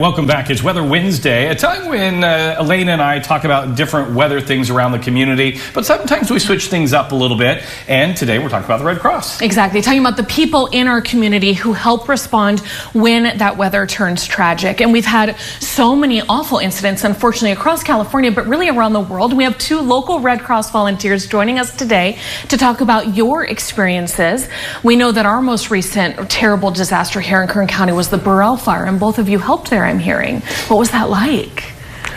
Welcome back. It's Weather Wednesday, a time when Elaine and I talk about different weather things around the community, but sometimes we switch things up a little bit, and today we're talking about the Red Cross. Exactly, talking about the people in our community who help respond when that weather turns tragic. And we've had so many awful incidents, unfortunately, across California, but really around the world. We have two local Red Cross volunteers joining us today to talk about your experiences. We know that our most recent terrible disaster here in Kern County was the Burrell Fire, and both of you helped there, I'm hearing. What was that like?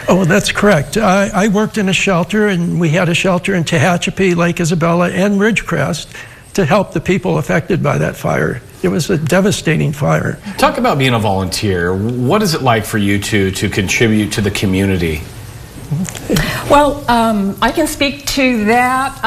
Oh, that's correct. I worked in a shelter, and we had a shelter in Tehachapi, Lake Isabella, and Ridgecrest to help the people affected by that fire. It was a devastating fire. Talk about being a volunteer. What is it like for you to contribute to the community? Well, I can speak to that.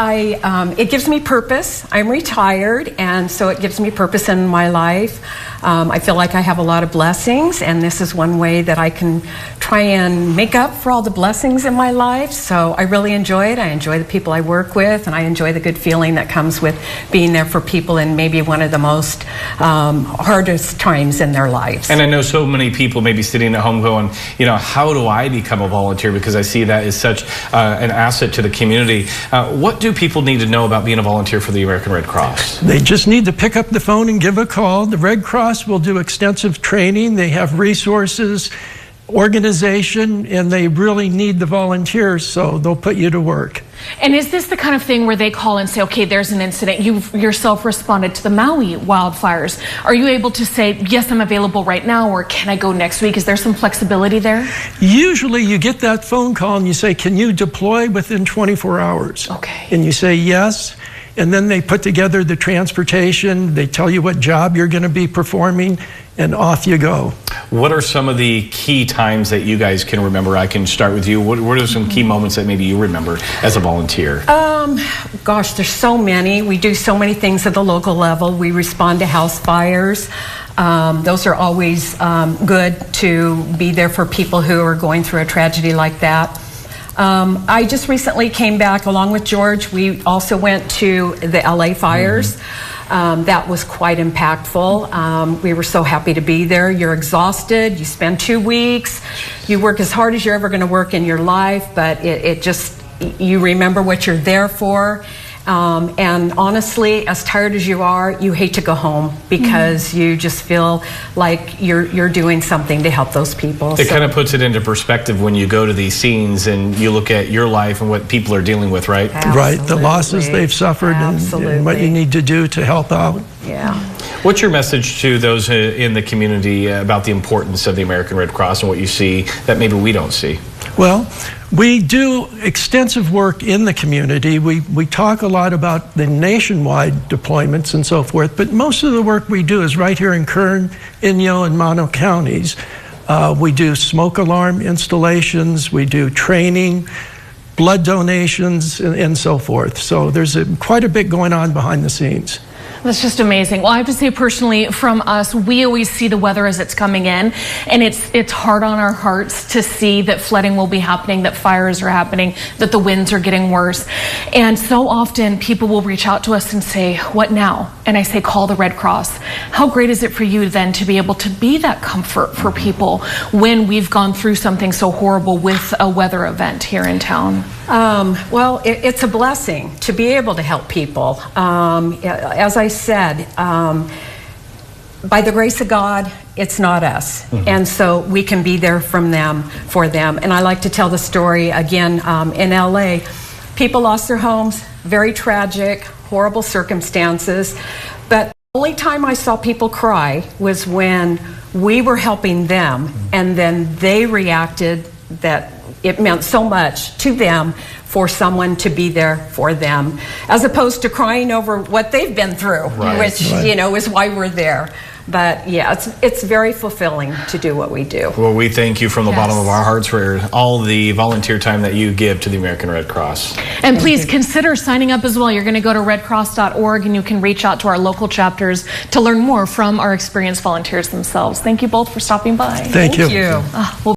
It gives me purpose. I'm retired, and so it gives me purpose in my life. I feel like I have a lot of blessings, and this is one way that I can try and make up for all the blessings in my life. So I really enjoy it. I enjoy the people I work with, and I enjoy the good feeling that comes with being there for people in maybe one of the most hardest times in their lives. And I know so many people may be sitting at home going, you know, how do I become a volunteer? Because I see that is such an asset to the community. What do people need to know about being a volunteer for the American Red Cross? They just need to pick up the phone and give a call. The Red Cross will do extensive training. They have resources, organization, and they really need the volunteers, so they'll put you to work. And is this the kind of thing where they call and say, okay, there's an incident, you've yourself responded to the Maui wildfires. Are you able to say, yes, I'm available right now, or can I go next week? Is there some flexibility there? Usually you get that phone call and you say, can you deploy within 24 hours? Okay. And you say yes, and then they put together the transportation, they tell you what job you're going to be performing, and off you go. What are some of the key times that you guys can remember? I can start with you. What are some key moments that maybe you remember as a volunteer? Gosh, there's so many. We do so many things at the local level. We respond to house fires. Those are always good to be there for people who are going through a tragedy like that. I just recently came back along with George. We also went to the LA fires. That was quite impactful. We were so happy to be there. You're exhausted. You spend 2 weeks. You work as hard as you're ever going to work in your life, but it just, you remember what you're there for. And honestly, as tired as you are, you hate to go home because you just feel like you're doing something to help those people. It kind of puts it into perspective when you go to these scenes and you look at your life and what people are dealing with, right? Absolutely. Right, the losses they've suffered and what you need to do to help out. Yeah. What's your message to those in the community about the importance of the American Red Cross and what you see that maybe we don't see? Well, we do extensive work in the community. We talk a lot about the nationwide deployments and so forth, but most of the work we do is right here in Kern, Inyo, and Mono counties. We do smoke alarm installations, we do training, blood donations, and so forth. So there's quite a bit going on behind the scenes. That's just amazing. Well, I have to say personally, from us, we always see the weather as it's coming in, and it's hard on our hearts to see that flooding will be happening, that fires are happening, that the winds are getting worse. And so often people will reach out to us and say, what now? And I say, call the Red Cross. How great is it for you then to be able to be that comfort for people when we've gone through something so horrible with a weather event here in town? Well, it's a blessing to be able to help people. As I said, by the grace of God, it's not us. And so we can be there for them. And I like to tell the story again in LA. People lost their homes, very tragic, horrible circumstances. But the only time I saw people cry was when we were helping them, and then they reacted that it meant so much to them for someone to be there for them, as opposed to crying over what they've been through, which, you know, is why we're there. But yeah, it's very fulfilling to do what we do. Well, we thank you from the bottom of our hearts for all the volunteer time that you give to the American Red Cross. And please consider signing up as well. You're going to go to redcross.org and you can reach out to our local chapters to learn more from our experienced volunteers themselves. Thank you both for stopping by. Thank you. Thank you.